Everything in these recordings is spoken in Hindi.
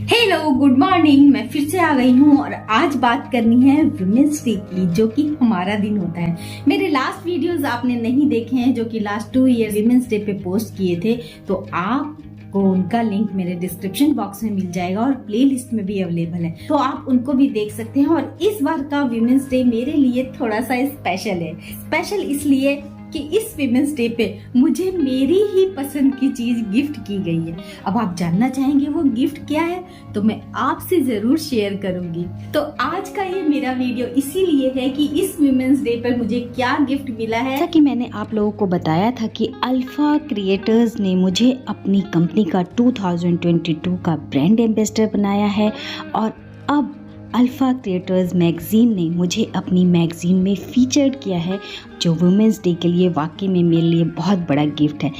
Hello good morning. मैं फिर से आ गई हूँ और आज बात करनी है वुमेन्स डे की, जो कि हमारा दिन होता है। मेरे लास्ट वीडियोस आपने नहीं देखे हैं, जो कि लास्ट 2 ईयर वुमेन्स डे पे पोस्ट किए थे, तो आपको उनका लिंक मेरे डिस्क्रिप्शन बॉक्स में मिल जाएगा और प्लेलिस्ट में भी अवेलेबल है, तो आप उनको भी देख सकते हैं। और इस बार का वुमेन्स डे मेरे लिए थोड़ा सा स्पेशल है। स्पेशल इसलिए कि इस विमेंस डे पे मुझे मेरी ही पसंद की चीज गिफ्ट की गई है। अब आप जानना चाहेंगे वो गिफ्ट क्या है, तो मैं आपसे जरूर शेयर करूंगी। तो आज का ये मेरा वीडियो इसीलिए है कि इस विमेंस डे पर मुझे क्या गिफ्ट मिला है। जैसा कि मैंने आप लोगों को बताया था कि अल्फा क्रिएटर्स ने मुझे अपनी कंपनी का 2022 का ब्रांड एम्बेसडर बनाया है, और अब अल्फा क्रिएटर्स मैगजीन ने मुझे अपनी मैगजीन में फीचर्ड किया है, जो वुमेंस डे के लिए वाकई में मेरे लिए बहुत बड़ा गिफ्ट है।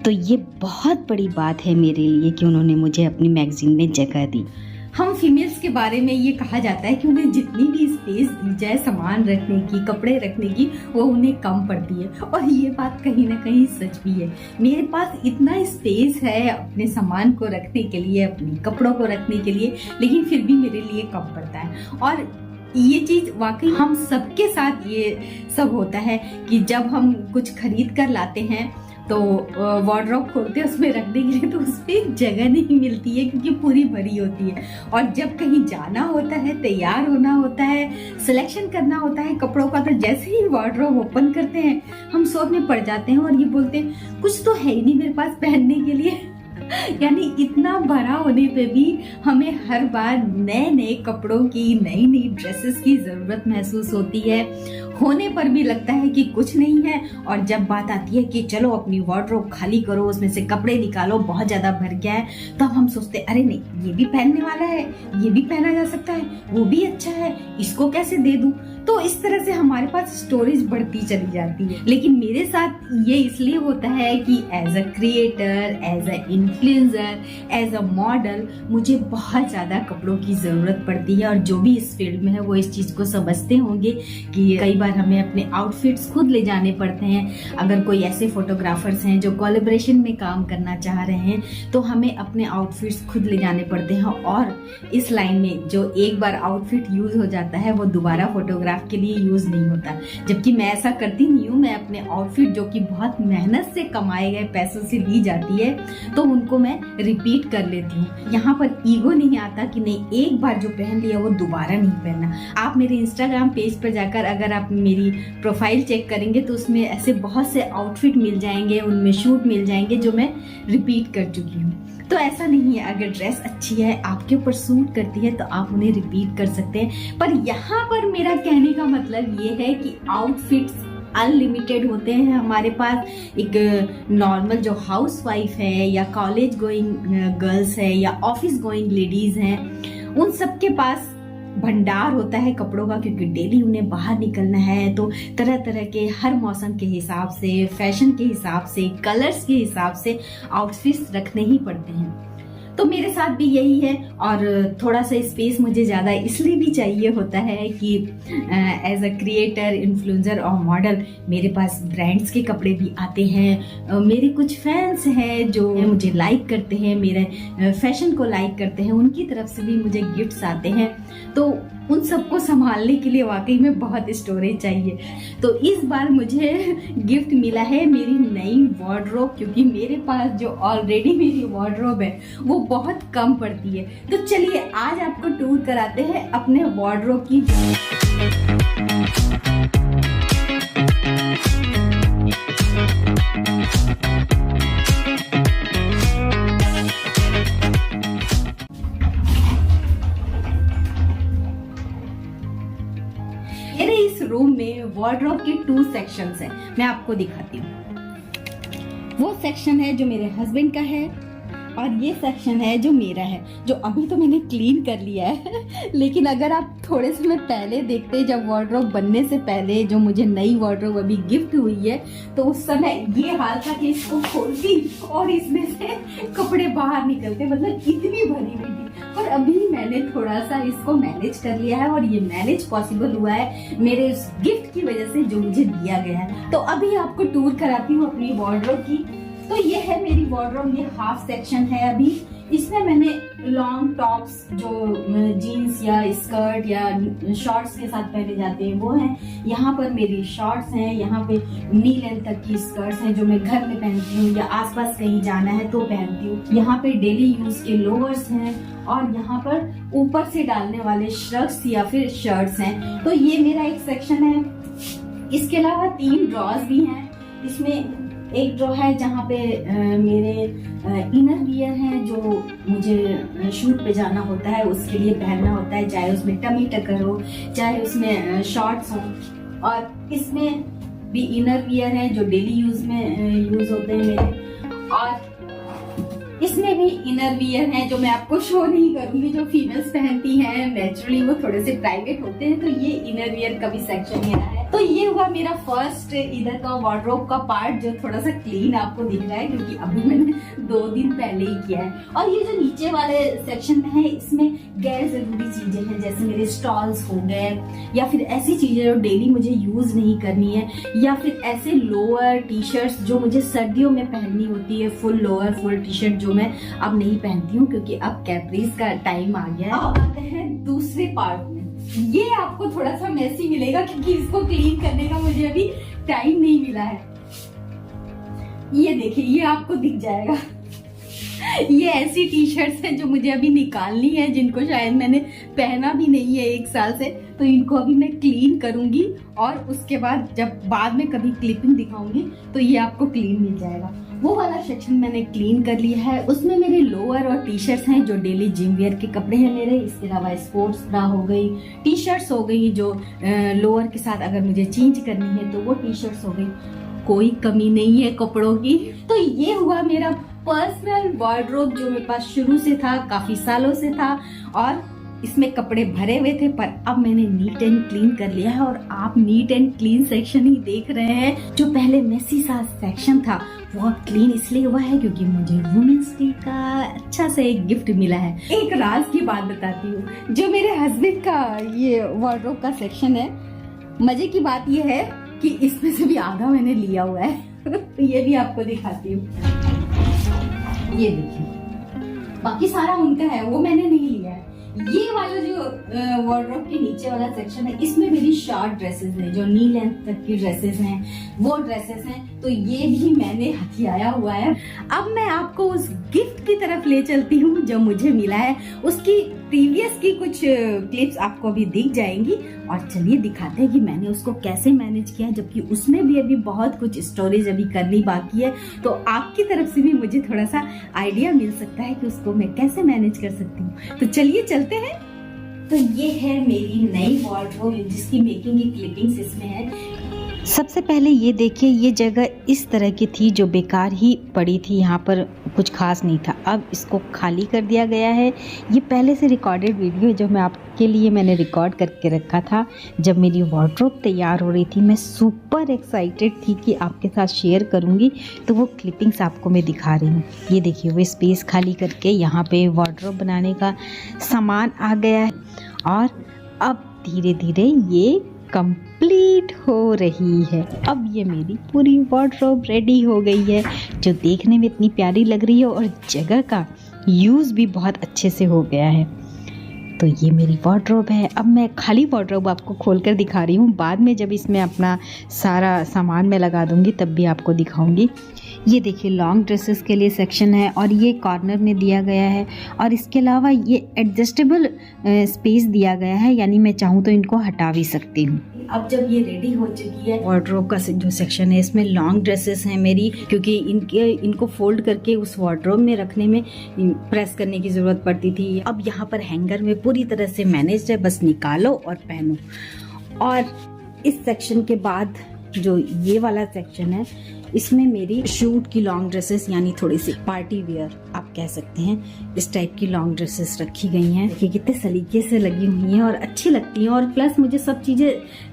तो ये बहुत बड़ी बात है मेरे लिए कि उन्होंने मुझे अपनी मैगजीन में जगह दी। हम फीमेल्स के बारे में ये कहा जाता है कि उन्हें जितनी भी स्पेस दी जाए सामान रखने की, कपड़े रखने की, वो उन्हें कम पड़ती है। और ये बात कहीं ना कहीं सच भी है। मेरे पास इतना स्पेस है अपने सामान को रखने के लिए, अपने कपड़ों को रखने के लिए, लेकिन फिर भी मेरे लिए कम पड़ता है। और ये चीज वाकई हम सबके साथ ये सब होता है कि जब हम कुछ खरीद कर लाते हैं तो वार्डरोब खोलते हैं उसमें रखने के लिए, तो उसमें जगह नहीं मिलती है क्योंकि पूरी भरी होती है। और जब कहीं जाना होता है, तैयार होना होता है, सिलेक्शन करना होता है कपड़ों का, तो जैसे ही वार्डरोब ओपन करते हैं हम सोचने पड़ जाते हैं और ये बोलते हैं कुछ तो है ही नहीं मेरे पास पहनने के लिए। यानी इतना भरा होने पे भी हमें हर बार नए नए कपड़ों की, नई नई ड्रेसेस की जरूरत महसूस होती है। होने पर भी लगता है कि कुछ नहीं है, और जब बात आती है कि चलो अपनी वार्डरोब खाली करो, उसमें से कपड़े निकालो, बहुत ज्यादा भर गया है, तो हम सोचते अरे नहीं, ये भी पहनने वाला है, ये भी पहना जा सकता है, वो भी अच्छा है, इसको कैसे दे दूं। तो इस तरह से हमारे पास स्टोरेज बढ़ती चली जाती है। लेकिन मेरे साथ ये इसलिए होता है कि as a creator, as a influencer, as a model मुझे बहुत ज्यादा कपड़ों की जरूरत पड़ती है। और जो भी इस फील्ड में है वो इस चीज को समझते होंगे कि कई बार हमें अपने आउटफिट्स खुद ले जाने पड़ते हैं। अगर कोई ऐसे फोटोग्राफर्स हैं जो कोलैबोरेशन में काम करना चाह रहे हैं, तो हमें अपने आउटफिट्स खुद ले जाने पड़ते हैं। और इस लाइन में जो एक बार आउटफिट यूज हो जाता है वो दोबारा फोटोग्राफ के लिए यूज नहीं होता। जबकि मैं ऐसा करती नहीं हूँ। मैं अपने आउटफिट जो कि बहुत मेहनत से कमाए गए पैसों से ली जाती है, तो उनको मैं रिपीट कर लेती हूँ। यहाँ पर ईगो नहीं आता कि नहीं, एक बार जो पहन लिया वो दोबारा नहीं पहनना। आप मेरे इंस्टाग्राम पेज पर जाकर अगर आप मेरी प्रोफाइल चेक करेंगे तो उसमें ऐसे बहुत से आउटफिट मिल जाएंगे, उनमें शूट मिल जाएंगे जो मैं रिपीट कर चुकी हूँ। तो ऐसा नहीं है, अगर ड्रेस अच्छी है, आपके ऊपर सूट करती है, तो आप उन्हें रिपीट कर सकते हैं। पर यहाँ पर मेरा कहने का मतलब ये है कि आउटफिट्स अनलिमिटेड होते हैं हमारे पास। एक नॉर्मल जो हाउसवाइफ है, या कॉलेज गोइंग गर्ल्स है, या ऑफिस गोइंग लेडीज हैं, उन सबके पास भंडार होता है कपड़ों का, क्योंकि डेली उन्हें बाहर निकलना है। तो तरह तरह के, हर मौसम के हिसाब से, फैशन के हिसाब से, कलर्स के हिसाब से आउटफिट्स रखने ही पड़ते हैं। तो मेरे साथ भी यही है। और थोड़ा सा स्पेस मुझे ज़्यादा इसलिए भी चाहिए होता है कि एज अ क्रिएटर, इन्फ्लुएंसर और मॉडल मेरे पास ब्रांड्स के कपड़े भी आते हैं। मेरे कुछ फैंस हैं जो मुझे लाइक करते हैं, मेरे फैशन को लाइक करते हैं, उनकी तरफ से भी मुझे गिफ्ट्स आते हैं। तो उन सबको संभालने के लिए वाकई में बहुत स्टोरेज चाहिए। तो इस बार मुझे गिफ्ट मिला है मेरी नई वार्डरोब, क्योंकि मेरे पास जो ऑलरेडी मेरी वार्डरोब है वो बहुत कम पड़ती है। तो चलिए आज आपको टूर कराते हैं अपने वार्डरोब की। मेरे इस रूम में वार्डरोब के 2 सेक्शंस हैं। मैं आपको दिखाती हूँ। वो सेक्शन है जो मेरे हस्बैंड का है, और ये सेक्शन है जो मेरा है, जो अभी तो मैंने क्लीन कर लिया है। लेकिन अगर आप थोड़े समय पहले देखते, जब वार्डरोब बनने से पहले जो मुझे नई वार्डरोब अभी गिफ्ट हुई है, तो उस समय ये हाल था कि इसको खोलती और इसमें से कपड़े बाहर निकलते, मतलब इतनी भरी हुई थी। पर अभी मैंने थोड़ा सा इसको मैनेज कर लिया है, और ये मैनेज पॉसिबल हुआ है मेरे उस गिफ्ट की वजह से जो मुझे दिया गया है। तो अभी आपको टूर कराती हूँ अपनी वार्डरोब की। तो ये है मेरी वार्डरोब, ये हाफ सेक्शन है अभी। इसमें मैंने लॉन्ग टॉप्स जो जीन्स या स्कर्ट या शॉर्ट्स के साथ पहने जाते हैं वो हैं। यहाँ पर मेरी शॉर्ट्स हैं, यहाँ पे नी लेंथ तक की स्कर्ट्स हैं जो मैं घर में पहनती हूँ या आसपास कहीं जाना है तो पहनती हूँ। यहाँ पे डेली यूज के लोअर्स हैं और यहाँ पर ऊपर से डालने वाले श्रग्स या फिर शर्ट्स हैं। तो ये मेरा एक सेक्शन है। इसके अलावा 3 ड्रॉज भी हैं। इसमें एक ड्रॉ है जहाँ पे मेरे इनर वियर हैं जो मुझे शूट पे जाना होता है, उसके लिए पहनना होता है, चाहे उसमें टमी टकर हो, चाहे उसमें शॉर्ट्स हो। और इसमें भी इनर वियर है जो डेली यूज में यूज होते हैं मेरे। और इसमें भी इनर वियर हैं जो मैं आपको शो नहीं करूंगी, जो फीमेल्स पहनती हैं। नेचुरली वो थोड़े से प्राइवेट होते हैं, तो ये इनर वियर का भी सेक्शन मेरा है। तो ये हुआ मेरा फर्स्ट इधर का वार्डरोब का पार्ट जो थोड़ा सा क्लीन आपको दिख रहा है, क्योंकि अभी मैंने 2 दिन पहले ही किया है। और ये जो नीचे वाले सेक्शन में है इसमें गैर जरूरी चीजें हैं, जैसे मेरे स्टॉल्स हो गए या फिर ऐसी चीजें जो डेली मुझे यूज नहीं करनी है, या फिर ऐसे लोअर टी शर्ट्स जो मुझे सर्दियों में पहननी होती है, full lower full T shirt जो मैं अब नहीं पहनती हूँ क्योंकि अब कैप्रीज का टाइम आ गया है। अब आते हैं दूसरे पार्ट में। ये आपको थोड़ा सा मेसी मिलेगा क्योंकि इसको क्लीन करने का मुझे अभी टाइम नहीं मिला है। ये देखिए, ये आपको दिख जाएगा। ये ऐसी टी शर्ट्स हैं जो मुझे अभी निकालनी है, जिनको शायद मैंने पहना भी नहीं है 1 साल से, तो इनको अभी मैं क्लीन करूंगी और उसके बाद जब बाद में कभी क्लिपिंग दिखाऊंगी तो ये आपको क्लीन मिल जाएगा। वो वाला सेक्शन मैंने क्लीन कर लिया है। उसमें मेरे लोअर और टी शर्ट्स हैं जो डेली जिम वेयर के कपड़े हैं मेरे। इसके अलावा स्पोर्ट्स ब्रा हो गई, टी शर्ट्स हो गई जो लोअर के साथ अगर मुझे चेंज करनी है तो वो टी शर्ट्स हो गई। कोई कमी नहीं है कपड़ों की। तो ये हुआ मेरा पर्सनल वार्डरोब जो मेरे पास शुरू से था, काफी सालों से था, और इसमें कपड़े भरे हुए थे, पर अब मैंने नीट एंड क्लीन कर लिया है। और आप नीट एंड क्लीन सेक्शन ही देख रहे हैं। जो पहले मेसी सा सेक्शन था वो अब क्लीन इसलिए हुआ है क्योंकि मुझे वुमेन्स डे का अच्छा सा एक गिफ्ट मिला है। एक राज की बात बताती हूँ, जो मेरे हस्बैंड का ये वार्डरोब का सेक्शन है, मजे की बात ये है कि इसमें से भी आधा मैंने लिया हुआ है। ये भी आपको दिखाती हूँ, ये देखिए, बाकी सारा उनका है, वो मैंने नहीं लिया है। ये वाला जो वार्डरोब के नीचे वाला सेक्शन है, इसमें मेरी शॉर्ट ड्रेसेस हैं, जो नी लेंथ तक की ड्रेसेस हैं, वो ड्रेसेस हैं। तो ये भी मैंने हथियाया हुआ है। अब मैं आपको उस गिफ्ट की तरफ ले चलती हूँ जो मुझे मिला है। उसकी प्रीवियस की कुछ क्लिप्स आपको अभी दिख जाएंगी, और चलिए दिखाते हैं कि मैंने उसको कैसे मैनेज किया, जबकि उसमें भी अभी बहुत कुछ स्टोरेज अभी करनी बाकी है। तो आपकी तरफ से भी मुझे थोड़ा सा आइडिया मिल सकता है कि उसको मैं कैसे मैनेज कर सकती हूँ। तो चलिए चलते हैं। तो ये है मेरी नई वार्डरोब जिसकी मेकिंग की क्लिपिंग्स इसमें है। सबसे पहले ये देखिए, ये जगह इस तरह की थी जो बेकार ही पड़ी थी, यहाँ पर कुछ खास नहीं था। अब इसको खाली कर दिया गया है। ये पहले से रिकॉर्डेड वीडियो जो मैं आपके लिए मैंने रिकॉर्ड करके रखा था जब मेरी वार्डरोब तैयार हो रही थी। मैं सुपर एक्साइटेड थी कि आपके साथ शेयर करूँगी, तो वो क्लिपिंग्स आपको मैं दिखा रही हूँ। ये देखिए, वो स्पेस खाली करके यहाँ पे वार्डरोब बनाने का सामान आ गया है, और अब धीरे धीरे ये कंप्लीट हो रही है। अब ये मेरी पूरी वार्डरोब रेडी हो गई है, जो देखने में इतनी प्यारी लग रही है, और जगह का यूज़ भी बहुत अच्छे से हो गया है। तो ये मेरी वार्डरोब है। अब मैं खाली वार्डरोब आपको खोलकर दिखा रही हूँ। बाद में जब इसमें अपना सारा सामान मैं लगा दूँगी तब भी आपको दिखाऊँगी। ये देखिए, लॉन्ग ड्रेसेस के लिए सेक्शन है, और ये कॉर्नर में दिया गया है। और इसके अलावा ये एडजस्टेबल स्पेस दिया गया है, यानी मैं चाहूँ तो इनको हटा भी सकती हूँ। अब जब ये रेडी हो चुकी है, वार्डरोब का जो सेक्शन है, इसमें लॉन्ग ड्रेसेस हैं मेरी, क्योंकि इनको फोल्ड करके उस वार्डरोब में रखने में प्रेस करने की ज़रूरत पड़ती थी। अब यहाँ पर हैंगर में पूरी तरह से मैनेज है, बस निकालो और पहनो। और इस सेक्शन के बाद जो ये वाला सेक्शन है, इसमें मेरी शूट की लॉन्ग ड्रेसेस, यानी थोड़ी सी पार्टी वेयर आप कह सकते हैं, इस टाइप की लॉन्ग ड्रेसेस रखी गई हैं, कि कितने सलीके से लगी हुई हैं और अच्छी लगती हैं। और प्लस मुझे सब चीज़ें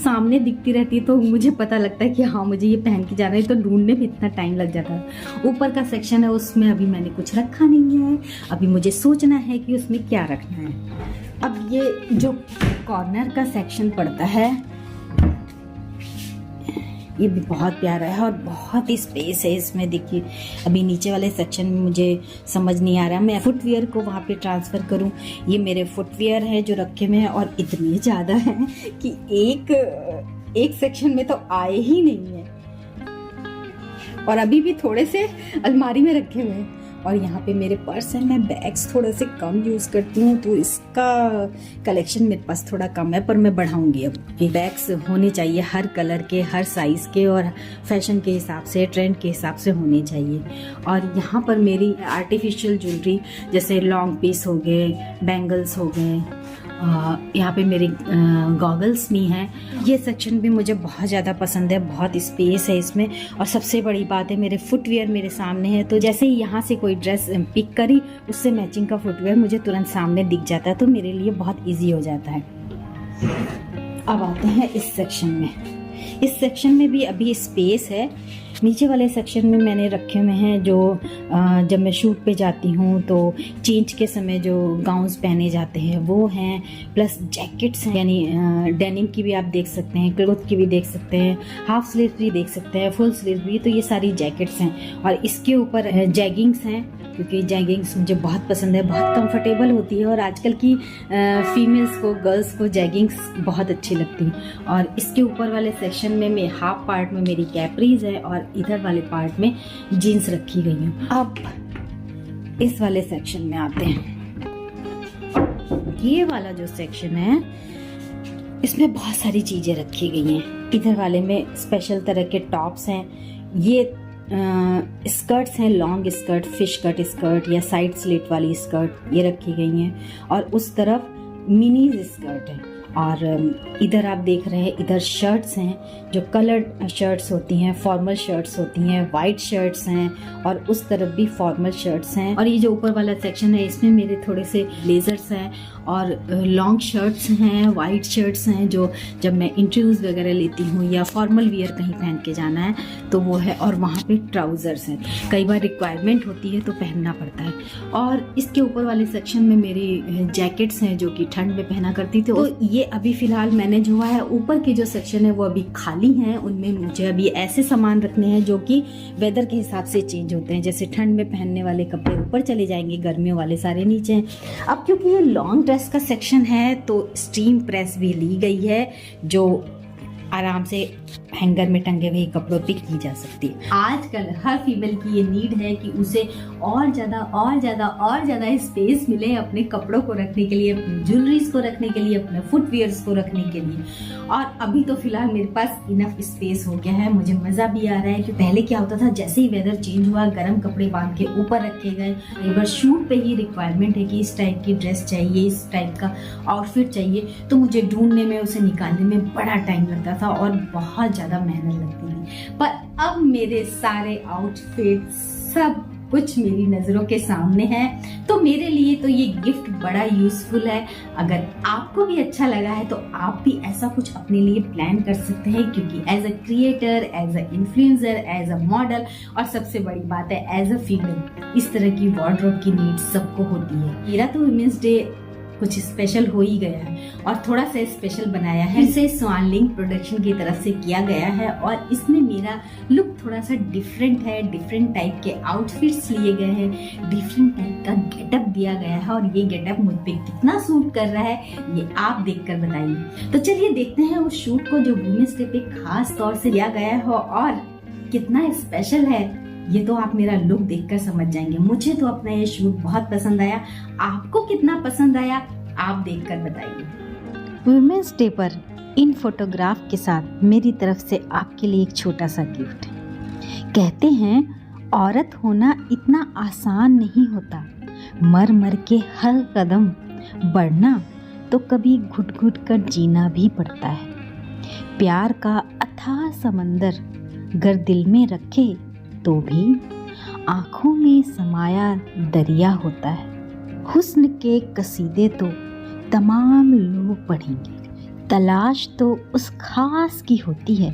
सामने दिखती रहती, तो मुझे पता लगता है कि हाँ मुझे ये पहन के जाना है, तो ढूंढने में इतना टाइम लग जाता है। ऊपर का सेक्शन है, उसमें अभी मैंने कुछ रखा नहीं है, अभी मुझे सोचना है कि उसमें क्या रखना है। अब ये जो कॉर्नर का सेक्शन पड़ता है, ये भी बहुत प्यारा है और बहुत ही स्पेस है इसमें। देखिए अभी नीचे वाले सेक्शन में मुझे समझ नहीं आ रहा मैं फुटवियर को वहाँ पे ट्रांसफ़र करूँ। ये मेरे फुटवियर है जो रखे हुए हैं और इतने ज़्यादा हैं कि एक सेक्शन में तो आए ही नहीं है, और अभी भी थोड़े से अलमारी में रखे हुए हैं। और यहाँ पे मेरे पर्स हैं, मैं बैग्स थोड़े से कम यूज़ करती हूँ तो इसका कलेक्शन मेरे पास थोड़ा कम है, पर मैं बढ़ाऊँगी अब। बैग्स होने चाहिए हर कलर के, हर साइज़ के और फैशन के हिसाब से, ट्रेंड के हिसाब से होने चाहिए। और यहाँ पर मेरी आर्टिफिशियल ज्वेलरी जैसे लॉन्ग पीस हो गए, बैंगल्स हो गए, यहाँ पे मेरे गॉगल्स भी हैं। ये सेक्शन भी मुझे बहुत ज़्यादा पसंद है, बहुत स्पेस है इसमें। और सबसे बड़ी बात है मेरे फुटवियर मेरे सामने है, तो जैसे ही यहाँ से कोई ड्रेस पिक करी उससे मैचिंग का फुटवियर मुझे तुरंत सामने दिख जाता है, तो मेरे लिए बहुत ईजी हो जाता है। अब आते हैं इस सेक्शन में। इस सेक्शन में भी अभी स्पेस है। नीचे वाले सेक्शन में मैंने रखे हुए हैं जो जब मैं शूट पे जाती हूँ तो चेंज के समय जो गाउन्स पहने जाते हैं वो हैं, प्लस जैकेट्स हैं, यानी डेनिम की भी आप देख सकते हैं, क्लोथ की भी देख सकते हैं, हाफ स्लीव भी देख सकते हैं, फुल स्लीव भी। तो ये सारी जैकेट्स हैं और इसके ऊपर जैगिंग्स हैं, क्योंकि जैगिंग्स मुझे बहुत पसंद है, बहुत कंफर्टेबल होती है और आजकल की फीमेल्स को, गर्ल्स को जैगिंग्स बहुत अच्छी लगती हैं। और इसके ऊपर वाले सेक्शन में मैं हाफ पार्ट में मेरी कैपरीज है और इधर वाले पार्ट में जीन्स रखी गई हैं। अब इस वाले सेक्शन में आते हैं। ये वाला जो सेक्शन है इसमें बहुत सारी चीजें रखी गई हैं। इधर वाले में स्पेशल तरह के टॉप्स हैं, ये स्कर्ट्स हैं, long skirt, fish cut skirt या साइड स्लिट वाली स्कर्ट ये रखी गई हैं, और उस तरफ मिनी स्कर्ट है। और इधर आप देख रहे हैं इधर शर्ट्स हैं जो कलर्ड शर्ट्स होती हैं, फॉर्मल शर्ट्स होती हैं, वाइट शर्ट्स हैं, और उस तरफ भी फॉर्मल शर्ट्स हैं। और ये जो ऊपर वाला सेक्शन है इसमें मेरे थोड़े से ब्लेजर्स हैं और लॉन्ग शर्ट्स हैं, वाइट शर्ट्स हैं जो जब मैं इंटरव्यूज वगैरह लेती हूँ या फॉर्मल वियर कहीं पहन के जाना है तो वो है। और वहाँ पे ट्राउजर्स हैं, कई बार रिक्वायरमेंट होती है तो पहनना पड़ता है। और इसके ऊपर वाले सेक्शन में मेरी जैकेट्स हैं जो कि ठंड में पहना करती थी। तो ये अभी फिलहाल मैनेज हुआ है। ऊपर के जो सेक्शन है वो अभी खाली हैं, उनमें मुझे अभी ऐसे सामान रखने हैं जो कि वेदर के हिसाब से चेंज होते हैं। जैसे ठंड में पहनने वाले कपड़े ऊपर चले जाएंगे, गर्मियों वाले सारे नीचे हैं। अब क्योंकि ये लॉन्ग ड्रेस का सेक्शन है तो स्टीम प्रेस भी ली गई है जो आराम से हैंगर में टंगे हुए कपड़ों पे की जा सकती है। आजकल हर फीमेल की ये नीड है कि उसे और ज्यादा स्पेस मिले अपने कपड़ों को रखने के लिए, अपनी ज्वेलरीज को रखने के लिए, अपने फुटवियर्स को रखने के लिए। और अभी तो फिलहाल मेरे पास इनफ स्पेस हो गया है। मुझे मजा भी आ रहा है कि पहले क्या होता था, जैसे ही वेदर चेंज हुआ गर्म कपड़े बांध के ऊपर रखे गए। एक बार शूट पे ही रिक्वायरमेंट है कि इस टाइप की ड्रेस चाहिए, इस टाइप का आउटफिट चाहिए, तो मुझे ढूंढने में, उसे निकालने में बड़ा टाइम लगता था और बहुत ज्यादा मेहनत लगती थी। पर अब मेरे सारे आउटफिट सब कुछ मेरी नजरों के सामने है, तो मेरे लिए तो ये गिफ्ट बड़ा यूजफुल है। अगर आपको भी अच्छा लगा है तो आप भी ऐसा कुछ अपने लिए प्लान कर सकते हैं, क्योंकि as a creator, as a influencer, as a model और सबसे बड़ी बात है एज अ फीमेल, इस तरह की वार्डरोब की नीड सबको होती है। मेरा तो वुमेन्स डे कुछ स्पेशल हो ही गया है और थोड़ा सा स्पेशल बनाया है, इसे स्वानलिंग प्रोडक्शन की तरफ से किया गया है। और इसमें मेरा लुक थोड़ा सा डिफरेंट है, डिफरेंट टाइप के आउटफिट्स लिए गए हैं, डिफरेंट टाइप का गेटअप दिया गया है। और ये गेटअप मुझ पे कितना सूट कर रहा है ये आप देखकर बताइए। तो चलिए देखते हैं उस शूट को जो वुमेन्स डे पे खास तौर से लिया गया है और कितना स्पेशल है। ये तो आप मेरा लुक देखकर समझ जाएंगे। मुझे तो अपना ये शूट बहुत पसंद आया, आपको कितना पसंद आया आप देखकर बताइए। वुमेन्स डे पर इन फोटोग्राफ के साथ मेरी तरफ से आपके लिए एक छोटा सा गिफ्ट है। कहते हैं औरत होना इतना आसान नहीं होता, मर मर के हर कदम बढ़ना तो कभी घुट घुट कर जीना भी पड़ता है। प्यार का अथाह समंदर गर दिल में रखे तो भी आँखों में समाया दरिया होता है। हुस्न के कसीदे तो तमाम लोग पढ़ेंगे, तलाश तो उस खास की होती है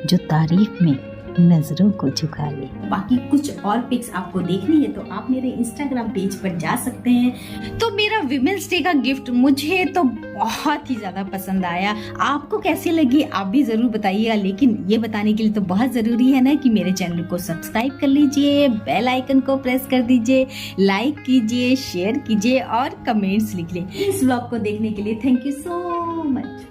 जो तारीफ में नजरों को झुका ले। बाकी कुछ और पिक्स आपको देखनी है तो आप मेरे इंस्टाग्राम पेज पर जा सकते हैं। तो मेरा विमेंस डे का गिफ्ट मुझे तो बहुत ही ज्यादा पसंद आया। आपको कैसी लगी आप भी जरूर बताइएगा, लेकिन ये बताने के लिए तो बहुत जरूरी है ना कि मेरे चैनल को सब्सक्राइब कर लीजिए, बेल आइकन को प्रेस कर दीजिए, लाइक कीजिए, शेयर कीजिए और कमेंट्स लिख ले। इस व्लॉग को देखने के लिए थैंक यू सो मच।